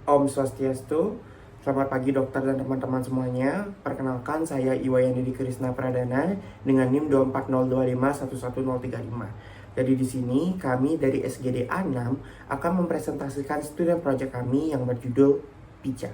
Om Swastiastu, selamat pagi dokter dan teman-teman semuanya. Perkenalkan saya Iwayan Didi Krisna Pradana dengan NIM 24025111035. Jadi di sini kami dari SGD A6 akan mempresentasikan student project kami yang berjudul PICA.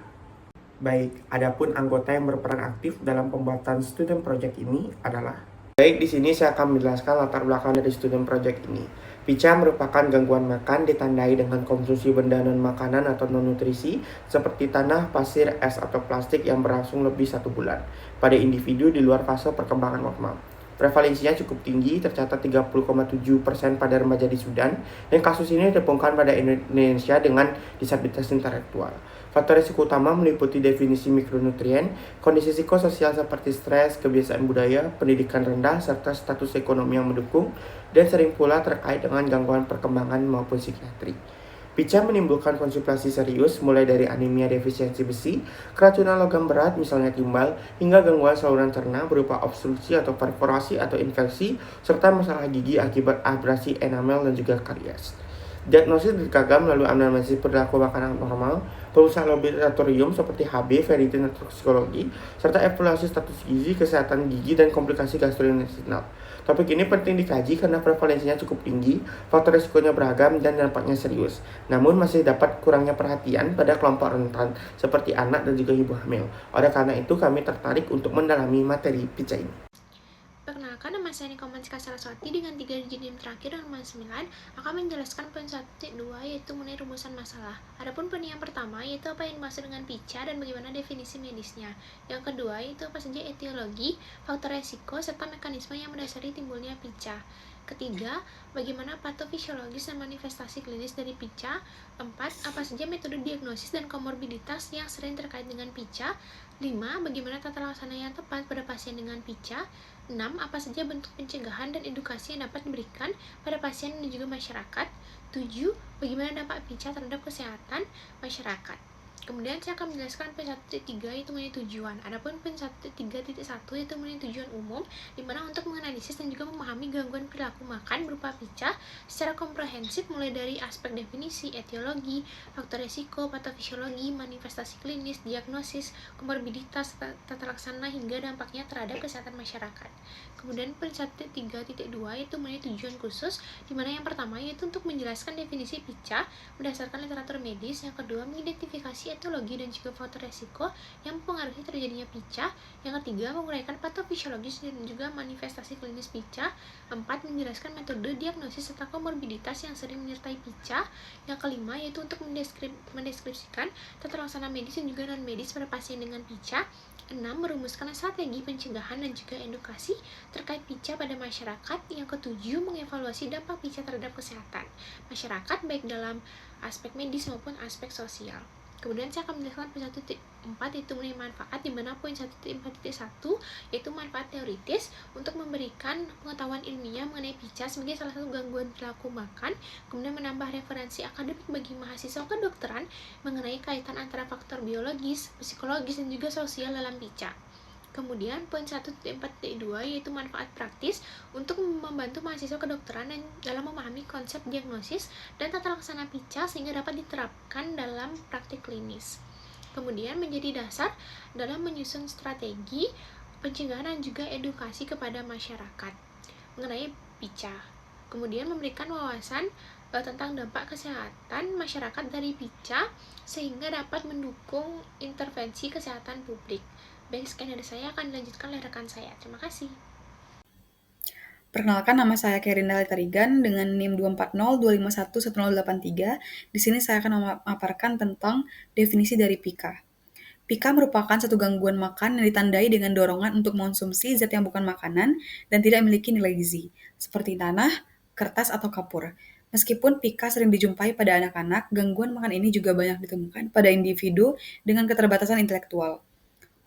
Baik, adapun anggota yang berperan aktif dalam pembuatan student project ini adalah Baik, di sini saya akan menjelaskan latar belakang dari student project ini. PICA merupakan gangguan makan ditandai dengan konsumsi benda non-makanan atau non-nutrisi seperti tanah, pasir, es, atau plastik yang berlangsung lebih 1 bulan pada individu di luar fase perkembangan normal. Prevalensinya cukup tinggi, tercatat 30,7% pada remaja di Sudan, dan kasus ini ditemukan pada Indonesia dengan disabilitas intelektual. Faktor risiko utama meliputi definisi mikronutrien, kondisi psikososial seperti stres, kebiasaan budaya, pendidikan rendah, serta status ekonomi yang mendukung, dan sering pula terkait dengan gangguan perkembangan maupun psikiatri. PICA menimbulkan konstipasi serius mulai dari anemia defisiensi besi, keracunan logam berat misalnya timbal, hingga gangguan saluran cerna berupa obstruksi atau perforasi atau infeksi, serta masalah gigi akibat abrasi enamel dan juga karies. Diagnosis gagal melalui anamnesis perilaku makanan normal, perusahaan laboratorium seperti HB, ferritin, dan toksikologi, serta evaluasi status gizi, kesehatan gigi, dan komplikasi gastrointestinal. Topik ini penting dikaji karena prevalensinya cukup tinggi, faktor risikonya beragam, dan dampaknya serius. Namun masih dapat kurangnya perhatian pada kelompok rentan seperti anak dan juga ibu hamil. Oleh karena itu kami tertarik untuk mendalami materi PICA ini. Perkenalkan, nama saya Niko Manska Saraswati dengan 3 digit NIM terakhir dan 9 akan menjelaskan poin 1.2 yaitu mengenai rumusan masalah. Adapun poin yang pertama yaitu apa yang dimaksud dengan PICA dan bagaimana definisi medisnya. Yang kedua yaitu apa saja etiologi, faktor resiko, serta mekanisme yang mendasari timbulnya PICA. Ketiga, bagaimana patofisiologis dan manifestasi klinis dari PICA. 4. Apa saja metode diagnosis dan komorbiditas yang sering terkait dengan PICA. 5. Bagaimana tata laksana yang tepat pada pasien dengan PICA. 6. Apa saja bentuk pencegahan dan edukasi yang dapat diberikan pada pasien dan juga masyarakat. 7. Bagaimana dampak PICA terhadap kesehatan masyarakat. Kemudian saya akan menjelaskan poin 1.3 yaitu mengenai tujuan. Adapun poin 1.3.1 yaitu mengenai tujuan umum, di mana untuk menganalisis dan juga memahami gangguan perilaku makan berupa PICA secara komprehensif mulai dari aspek definisi, etiologi, faktor resiko, patofisiologi, manifestasi klinis, diagnosis, komorbiditas, tata laksana hingga dampaknya terhadap kesehatan masyarakat. Kemudian poin 1.3.2 yaitu mengenai tujuan khusus, di mana yang pertama yaitu untuk menjelaskan definisi PICA berdasarkan literatur medis, yang kedua mengidentifikasi etiologi dan juga faktor resiko yang mempengaruhi terjadinya PICA, yang ketiga menguraikan patofisiologis dan juga manifestasi klinis PICA, 4. Menjelaskan metode diagnosis serta komorbiditas yang sering menyertai PICA, yang kelima yaitu untuk mendeskripsikan tata laksana medis dan juga non medis pada pasien dengan PICA, 6. Merumuskan strategi pencegahan dan juga edukasi terkait PICA pada masyarakat, yang ketujuh mengevaluasi dampak PICA terhadap kesehatan masyarakat baik dalam aspek medis maupun aspek sosial. Kemudian saya akan menjelaskan poin 1.4 yaitu mengenai manfaat, di mana poin 1.4.1 yaitu manfaat teoritis untuk memberikan pengetahuan ilmiah mengenai PICA sebagai salah satu gangguan perilaku makan, kemudian menambah referensi akademik bagi mahasiswa kedokteran mengenai kaitan antara faktor biologis, psikologis, dan juga sosial dalam PICA. Kemudian poin 1.4.2 yaitu manfaat praktis untuk membantu mahasiswa kedokteran dalam memahami konsep diagnosis dan tata laksana PICA sehingga dapat diterapkan dalam praktik klinis. Kemudian menjadi dasar dalam menyusun strategi pencegahan dan juga edukasi kepada masyarakat mengenai PICA. Kemudian memberikan wawasan tentang dampak kesehatan masyarakat dari PICA sehingga dapat mendukung intervensi kesehatan publik. Baik, sekian dari saya, akan dilanjutkan oleh rekan saya. Terima kasih. Perkenalkan, nama saya Kerinda Tarigan dengan NIM 24025111083. Di sini saya akan memaparkan tentang definisi dari PICA. PICA merupakan satu gangguan makan yang ditandai dengan dorongan untuk mengonsumsi zat yang bukan makanan dan tidak memiliki nilai gizi, seperti tanah, kertas, atau kapur. Meskipun PICA sering dijumpai pada anak-anak, gangguan makan ini juga banyak ditemukan pada individu dengan keterbatasan intelektual.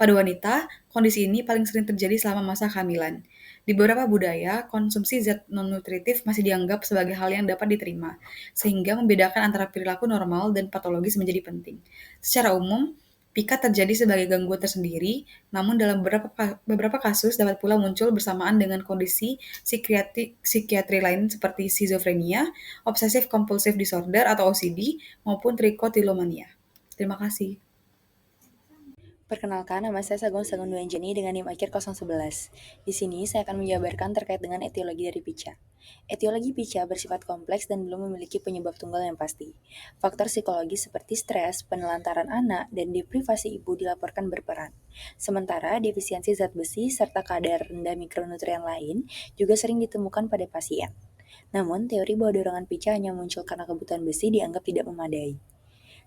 Pada wanita, kondisi ini paling sering terjadi selama masa kehamilan. Di beberapa budaya, konsumsi zat non-nutritif masih dianggap sebagai hal yang dapat diterima, sehingga membedakan antara perilaku normal dan patologis menjadi penting. Secara umum, PICA terjadi sebagai gangguan tersendiri, namun dalam beberapa kasus dapat pula muncul bersamaan dengan kondisi psikiatri lain seperti skizofrenia, obsessive compulsive disorder atau OCD, maupun trichotillomania. Terima kasih. Perkenalkan, nama saya Sagung Duanjeni dengan NIM akhir 011. Di sini saya akan menjabarkan terkait dengan etiologi dari pica. Etiologi pica bersifat kompleks dan belum memiliki penyebab tunggal yang pasti. Faktor psikologis seperti stres, penelantaran anak, dan deprivasi ibu dilaporkan berperan. Sementara defisiensi zat besi serta kadar rendah mikronutrien lain juga sering ditemukan pada pasien. Namun, teori bahwa dorongan pica hanya muncul karena kebutuhan besi dianggap tidak memadai.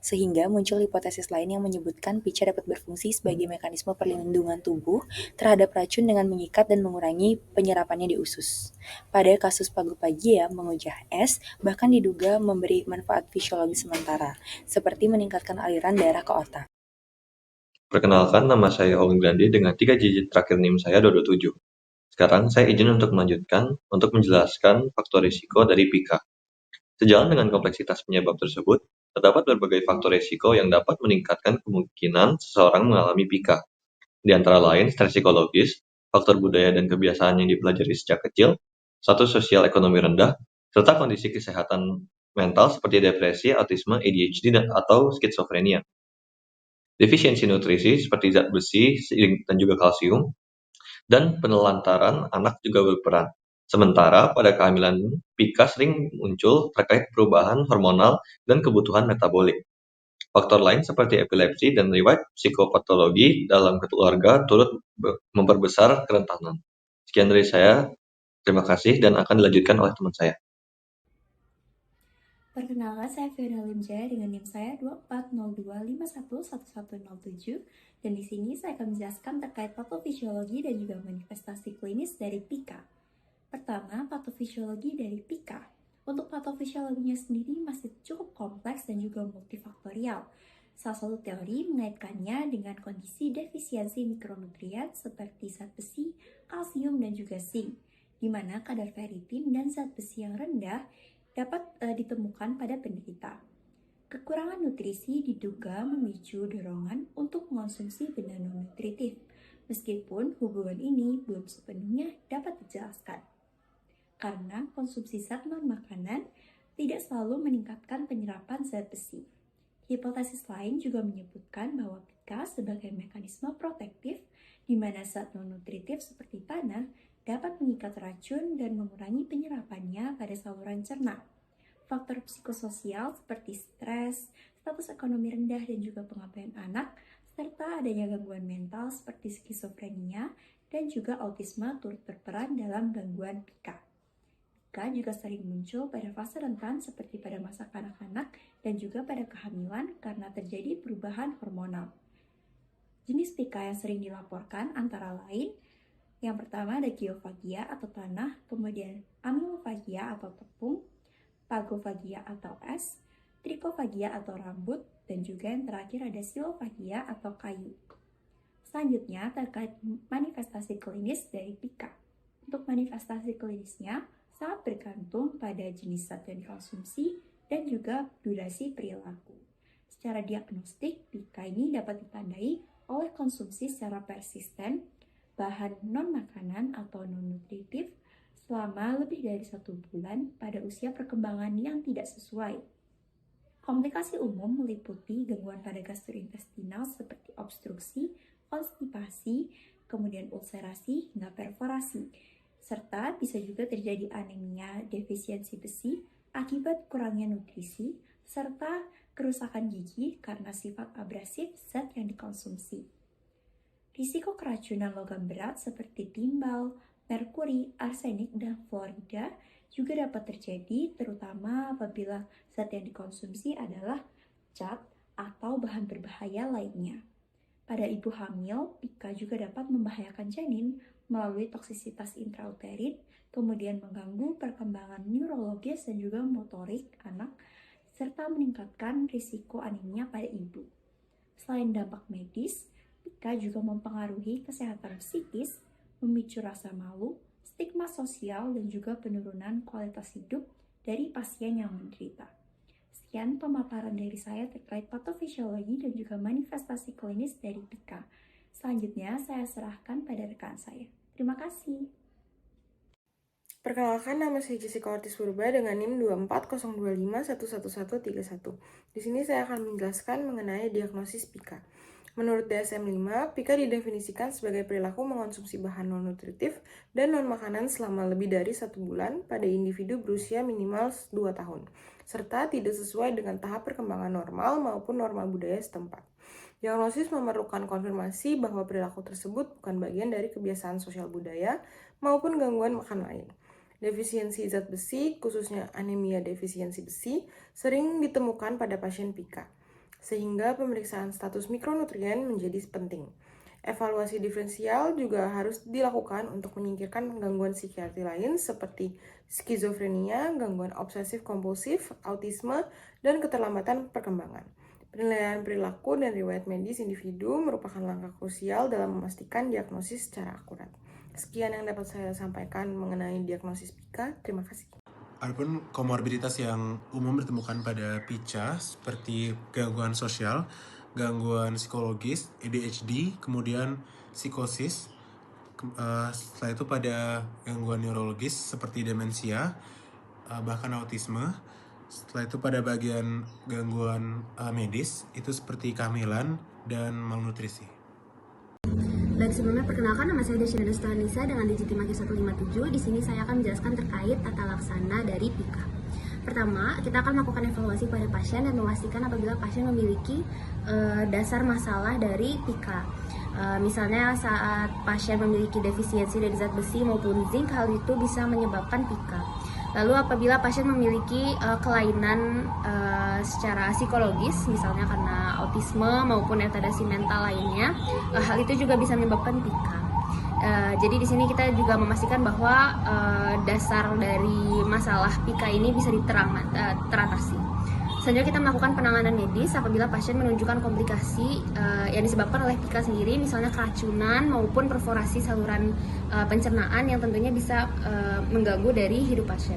Sehingga muncul hipotesis lain yang menyebutkan pica dapat berfungsi sebagai mekanisme perlindungan tubuh terhadap racun dengan mengikat dan mengurangi penyerapannya di usus. Pada kasus Pagopaggia mengujah es, bahkan diduga memberi manfaat fisiologis sementara, seperti meningkatkan aliran darah ke otak. Perkenalkan, nama saya Owen Grandi dengan 3 digit terakhir NIM saya 227. Sekarang saya izin untuk melanjutkan untuk menjelaskan faktor risiko dari PIKA. Sejalan dengan kompleksitas penyebab tersebut, terdapat berbagai faktor risiko yang dapat meningkatkan kemungkinan seseorang mengalami PIKA. Di antara lain, stres psikologis, faktor budaya dan kebiasaan yang dipelajari sejak kecil, status sosial ekonomi rendah, serta kondisi kesehatan mental seperti depresi, autisme, ADHD, atau skizofrenia. Defisiensi nutrisi seperti zat besi dan juga kalsium, dan penelantaran anak juga berperan. Sementara pada kehamilan, PIKA sering muncul terkait perubahan hormonal dan kebutuhan metabolik. Faktor lain seperti epilepsi dan riwayat psikopatologi dalam keluarga turut memperbesar kerentanan. Sekian dari saya, terima kasih dan akan dilanjutkan oleh teman saya. Perkenalkan, saya Fiona Limjaya dengan NIM saya 2402511107 dan di sini saya akan menjelaskan terkait patofisiologi dan juga manifestasi klinis dari PIKA. Pertama, patofisiologi dari PIKA. Untuk patofisiologinya sendiri masih cukup kompleks dan juga multifaktorial. Salah satu teori mengaitkannya dengan kondisi defisiensi mikronutrien seperti zat besi, kalsium, dan juga zinc, di mana kadar ferritin dan zat besi yang rendah dapat ditemukan pada penderita. Kekurangan nutrisi diduga memicu dorongan untuk mengonsumsi benda non-nutritif, meskipun hubungan ini belum sepenuhnya dapat dijelaskan. Karena konsumsi zat non-makanan tidak selalu meningkatkan penyerapan zat besi. Hipotesis lain juga menyebutkan bahwa PIKA sebagai mekanisme protektif di mana zat non-nutritif seperti tanah dapat mengikat racun dan mengurangi penyerapannya pada saluran cerna. Faktor psikososial seperti stres, status ekonomi rendah dan juga pengabaian anak, serta adanya gangguan mental seperti skizofrenia dan juga autisme turut berperan dalam gangguan PIKA. PIKA juga sering muncul pada fase rentan seperti pada masa kanak-kanak dan juga pada kehamilan karena terjadi perubahan hormonal. Jenis PIKA yang sering dilaporkan antara lain yang pertama ada geofagia atau tanah, kemudian amilofagia atau tepung, phagofagia atau es, trichofagia atau rambut, dan juga yang terakhir ada silofagia atau kayu. Selanjutnya terkait manifestasi klinis dari PIKA. Untuk manifestasi klinisnya sangat bergantung pada jenis zat yang dikonsumsi dan juga durasi perilaku. Secara diagnostik, PIKA ini dapat ditandai oleh konsumsi secara persisten bahan non-makanan atau non-nutritif selama lebih dari 1 bulan pada usia perkembangan yang tidak sesuai. Komplikasi umum meliputi gangguan pada gastrointestinal seperti obstruksi, konstipasi, kemudian ulcerasi hingga perforasi, serta bisa juga terjadi anemia defisiensi besi akibat kurangnya nutrisi, serta kerusakan gigi karena sifat abrasif zat yang dikonsumsi. Risiko keracunan logam berat seperti timbal, merkuri, arsenik, dan fluorida juga dapat terjadi terutama apabila zat yang dikonsumsi adalah cat atau bahan berbahaya lainnya. Pada ibu hamil, PIKA juga dapat membahayakan janin melalui toksisitas intrauterin, kemudian mengganggu perkembangan neurologis dan juga motorik anak, serta meningkatkan risiko anemia pada ibu. Selain dampak medis, PIKA juga mempengaruhi kesehatan psikis, memicu rasa malu, stigma sosial, dan juga penurunan kualitas hidup dari pasien yang menderita. Sekian pemaparan dari saya terkait patofisiologi dan juga manifestasi klinis dari PIKA. Selanjutnya saya serahkan pada rekan saya. Terima kasih. Perkenalkan, nama saya Jessica Ortiz Purba dengan NIM 24025111131. Di sini saya akan menjelaskan mengenai diagnosis PIKA. Menurut DSM-5, PIKA didefinisikan sebagai perilaku mengonsumsi bahan non-nutritif dan non-makanan selama lebih dari 1 bulan pada individu berusia minimal 2 tahun, serta tidak sesuai dengan tahap perkembangan normal maupun norma budaya setempat. Diagnosis memerlukan konfirmasi bahwa perilaku tersebut bukan bagian dari kebiasaan sosial budaya maupun gangguan makan lain. Defisiensi zat besi, khususnya anemia defisiensi besi, sering ditemukan pada pasien PIKA, sehingga pemeriksaan status mikronutrien menjadi penting. Evaluasi diferensial juga harus dilakukan untuk menyingkirkan gangguan psikiatri lain seperti skizofrenia, gangguan obsesif kompulsif, autisme, dan keterlambatan perkembangan. Penilaian perilaku dan riwayat medis individu merupakan langkah krusial dalam memastikan diagnosis secara akurat. Sekian yang dapat saya sampaikan mengenai diagnosis PIKA. Terima kasih. Adapun komorbiditas yang umum ditemukan pada PICA seperti gangguan sosial, gangguan psikologis, ADHD, kemudian psikosis. Setelah itu pada gangguan neurologis seperti demensia, bahkan autisme. Setelah itu pada bagian gangguan medis itu seperti kehamilan dan malnutrisi. Baik, sebelumnya perkenalkan, nama saya Desya Nisa dengan digit Maki 157. Di sini saya akan menjelaskan terkait tata laksana dari PIKA. Pertama, kita akan melakukan evaluasi pada pasien dan memastikan apabila pasien memiliki dasar masalah dari PIKA. Misalnya saat pasien memiliki defisiensi dari zat besi maupun zinc, hal itu bisa menyebabkan PIKA. Lalu apabila pasien memiliki kelainan secara psikologis, misalnya karena autisme maupun retardasi mental lainnya, hal itu juga bisa menyebabkan PIKA. Jadi di sini kita juga memastikan bahwa dasar dari masalah PIKA ini bisa teratasi. Selanjutnya kita melakukan penanganan medis apabila pasien menunjukkan komplikasi yang disebabkan oleh PIKA sendiri, misalnya keracunan maupun perforasi saluran pencernaan yang tentunya bisa mengganggu dari hidup pasien.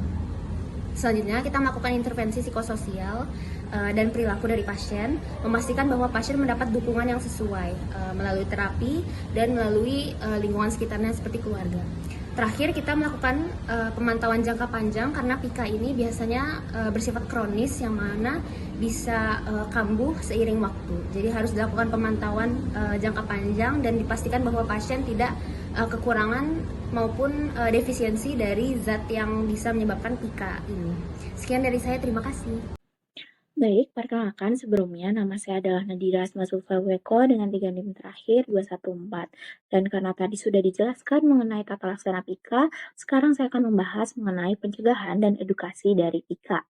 Selanjutnya kita melakukan intervensi psikososial dan perilaku dari pasien, memastikan bahwa pasien mendapat dukungan yang sesuai melalui terapi dan melalui lingkungan sekitarnya seperti keluarga. Terakhir, kita melakukan pemantauan jangka panjang karena PIKA ini biasanya bersifat kronis yang mana bisa kambuh seiring waktu. Jadi harus dilakukan pemantauan jangka panjang dan dipastikan bahwa pasien tidak kekurangan maupun defisiensi dari zat yang bisa menyebabkan PIKA ini. Sekian dari saya, terima kasih. Baik, perkenalkan sebelumnya nama saya adalah Nadira Asma Sulfaweko dengan 3 NIM terakhir 214. Dan karena tadi sudah dijelaskan mengenai tata laksana PIKA, sekarang saya akan membahas mengenai pencegahan dan edukasi dari PIKA.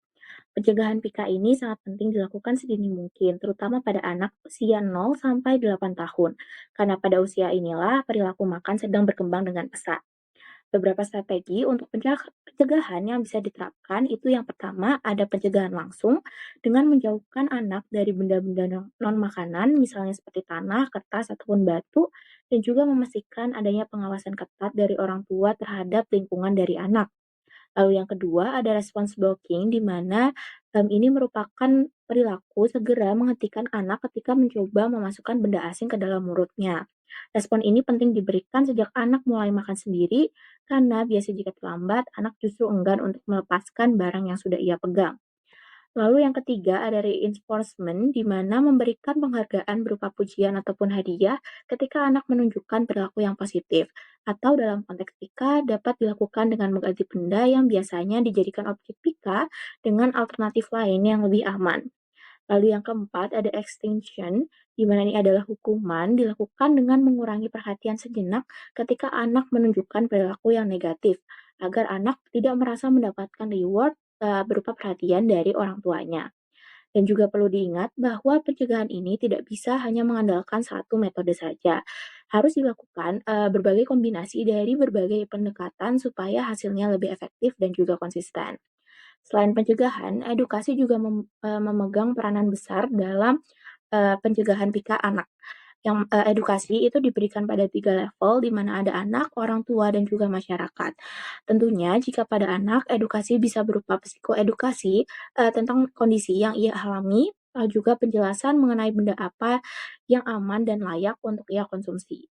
Pencegahan PIKA ini sangat penting dilakukan sedini mungkin, terutama pada anak usia 0 sampai 8 tahun, karena pada usia inilah perilaku makan sedang berkembang dengan pesat. Beberapa strategi untuk pencegahan yang bisa diterapkan itu yang pertama ada pencegahan langsung dengan menjauhkan anak dari benda-benda non-makanan misalnya seperti tanah, kertas, ataupun batu dan juga memastikan adanya pengawasan ketat dari orang tua terhadap lingkungan dari anak. Lalu yang kedua ada response blocking di mana ini merupakan perilaku segera menghentikan anak ketika mencoba memasukkan benda asing ke dalam mulutnya. Respon ini penting diberikan sejak anak mulai makan sendiri karena biasa jika terlambat anak justru enggan untuk melepaskan barang yang sudah ia pegang. Lalu yang ketiga ada reinforcement di mana memberikan penghargaan berupa pujian ataupun hadiah ketika anak menunjukkan perilaku yang positif. Atau dalam konteks PIKA dapat dilakukan dengan mengganti benda yang biasanya dijadikan objek PIKA dengan alternatif lain yang lebih aman. Lalu yang keempat ada extinction, di mana ini adalah hukuman dilakukan dengan mengurangi perhatian sejenak ketika anak menunjukkan perilaku yang negatif, agar anak tidak merasa mendapatkan reward berupa perhatian dari orang tuanya. Dan juga perlu diingat bahwa pencegahan ini tidak bisa hanya mengandalkan satu metode saja. Harus dilakukan berbagai kombinasi dari berbagai pendekatan supaya hasilnya lebih efektif dan juga konsisten. Selain pencegahan, edukasi juga memegang peranan besar dalam pencegahan PIKA anak. Yang edukasi itu diberikan pada 3 level, di mana ada anak, orang tua, dan juga masyarakat. Tentunya jika pada anak, edukasi bisa berupa psikoedukasi tentang kondisi yang ia alami, juga penjelasan mengenai benda apa yang aman dan layak untuk ia konsumsi.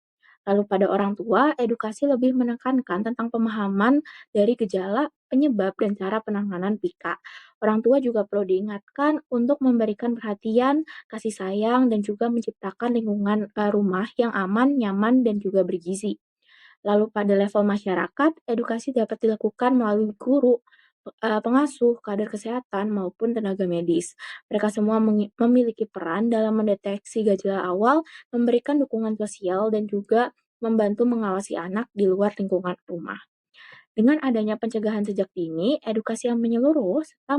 Lalu pada orang tua, edukasi lebih menekankan tentang pemahaman dari gejala, penyebab, dan cara penanganan PIKA. Orang tua juga perlu diingatkan untuk memberikan perhatian, kasih sayang, dan juga menciptakan lingkungan rumah yang aman, nyaman, dan juga bergizi. Lalu pada level masyarakat, edukasi dapat dilakukan melalui guru, pengasuh, kader kesehatan, maupun tenaga medis. Mereka semua memiliki peran dalam mendeteksi gejala awal, memberikan dukungan sosial, dan juga membantu mengawasi anak di luar lingkungan rumah. Dengan adanya pencegahan sejak dini, edukasi yang menyeluruh, serta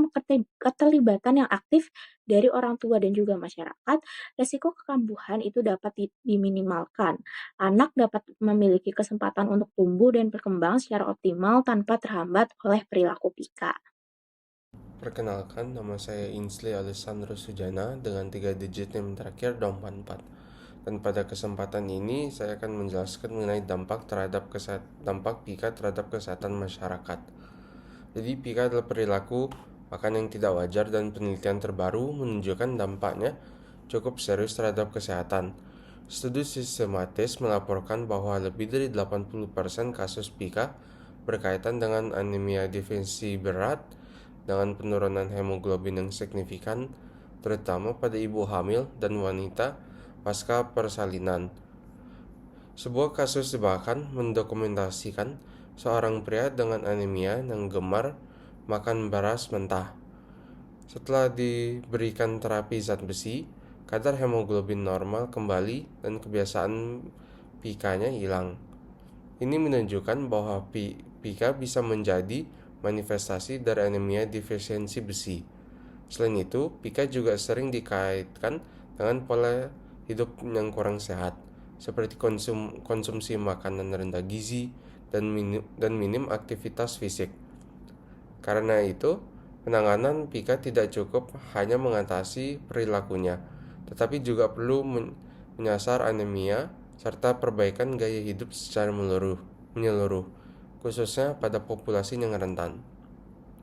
keterlibatan yang aktif dari orang tua dan juga masyarakat, resiko kekambuhan itu dapat diminimalkan. Anak dapat memiliki kesempatan untuk tumbuh dan berkembang secara optimal tanpa terhambat oleh perilaku PIKA. Perkenalkan, nama saya Insli Alessandro Sujana dengan 3 digit NIM terakhir 244. Dan pada kesempatan ini saya akan menjelaskan mengenai dampak PIKA terhadap kesehatan masyarakat. Jadi PIKA adalah perilaku makan yang tidak wajar dan penelitian terbaru menunjukkan dampaknya cukup serius terhadap kesehatan. Studi sistematis melaporkan bahwa lebih dari 80% kasus PIKA berkaitan dengan anemia defensi berat dengan penurunan hemoglobin yang signifikan, terutama pada ibu hamil dan wanita pasca persalinan. Sebuah kasus bahkan mendokumentasikan seorang pria dengan anemia yang gemar makan beras mentah. Setelah diberikan terapi zat besi, kadar hemoglobin normal kembali dan kebiasaan PIKA-nya hilang. Ini menunjukkan bahwa PIKA bisa menjadi manifestasi dari anemia defisiensi besi. Selain itu, PIKA juga sering dikaitkan dengan pola hidup yang kurang sehat, seperti konsumsi makanan rendah gizi dan minim aktivitas fisik. Karena itu, penanganan PIKA tidak cukup hanya mengatasi perilakunya, tetapi juga perlu menyasar anemia serta perbaikan gaya hidup secara menyeluruh, khususnya pada populasi yang rentan.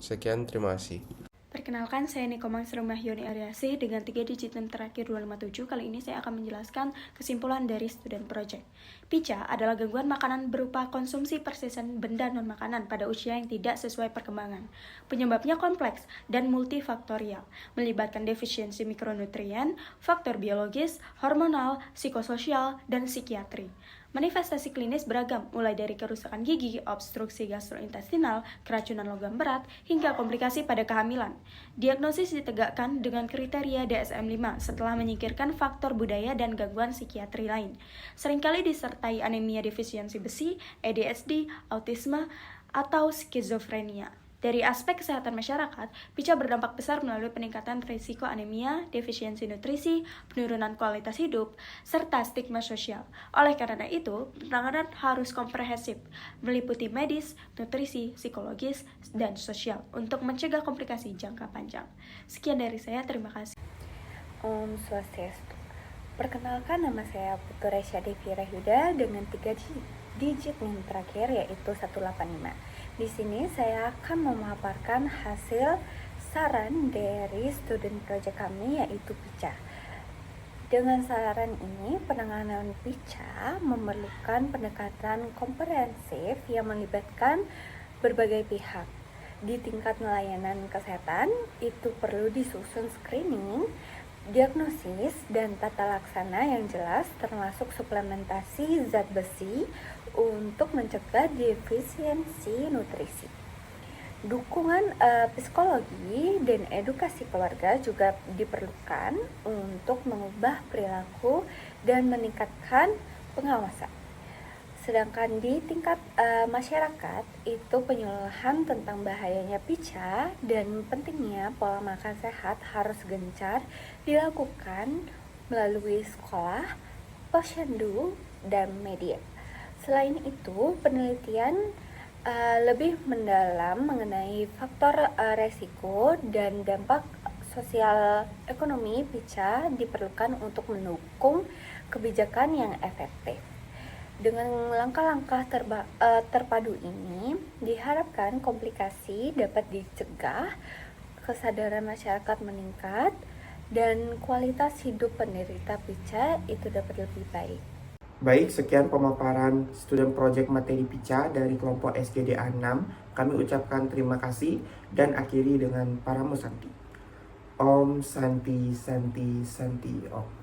Sekian, terima kasih. Perkenalkan, saya Niko Mansrumah Yoni Ariasih dengan 3 digit NIM terakhir 257. Kali ini saya akan menjelaskan kesimpulan dari student project. PICA adalah gangguan makanan berupa konsumsi persisten benda non-makanan pada usia yang tidak sesuai perkembangan. Penyebabnya kompleks dan multifaktorial, melibatkan defisiensi mikronutrien, faktor biologis, hormonal, psikososial, dan psikiatri. Manifestasi klinis beragam, mulai dari kerusakan gigi, obstruksi gastrointestinal, keracunan logam berat, hingga komplikasi pada kehamilan. Diagnosis ditegakkan dengan kriteria DSM-5 setelah menyingkirkan faktor budaya dan gangguan psikiatri lain. Seringkali disertai anemia defisiensi besi, ADHD, autisme, atau skizofrenia. Dari aspek kesehatan masyarakat, PICA berdampak besar melalui peningkatan risiko anemia, defisiensi nutrisi, penurunan kualitas hidup, serta stigma sosial. Oleh karena itu, penanganan harus komprehensif, meliputi medis, nutrisi, psikologis, dan sosial untuk mencegah komplikasi jangka panjang. Sekian dari saya, terima kasih. Om Swastiastu. Perkenalkan, nama saya Putu Resya Devi Rahuda dengan 3 digit NIM terakhir yaitu 185. Di sini saya akan memaparkan hasil saran dari student project kami yaitu PICA. Dengan saran ini, penanganan PICA memerlukan pendekatan komprehensif yang melibatkan berbagai pihak. Di tingkat layanan kesehatan, itu perlu disusun screening, diagnosis, dan tata laksana yang jelas termasuk suplementasi zat besi untuk mencegah defisiensi nutrisi. Dukungan psikologi dan edukasi keluarga juga diperlukan untuk mengubah perilaku dan meningkatkan pengawasan. Sedangkan di tingkat masyarakat itu penyuluhan tentang bahayanya PICA dan pentingnya pola makan sehat harus gencar dilakukan melalui sekolah, posyandu, dan media. Selain itu, penelitian lebih mendalam mengenai faktor resiko dan dampak sosial ekonomi PICA diperlukan untuk mendukung kebijakan yang efektif. Dengan langkah-langkah terpadu ini, diharapkan komplikasi dapat dicegah, kesadaran masyarakat meningkat, dan kualitas hidup penderita PICA itu dapat lebih baik. Baik, sekian pemaparan student project materi PICA dari kelompok SGDA 6. Kami ucapkan terima kasih dan akhiri dengan Paramo Santi. Om Santi Santi Santi Om.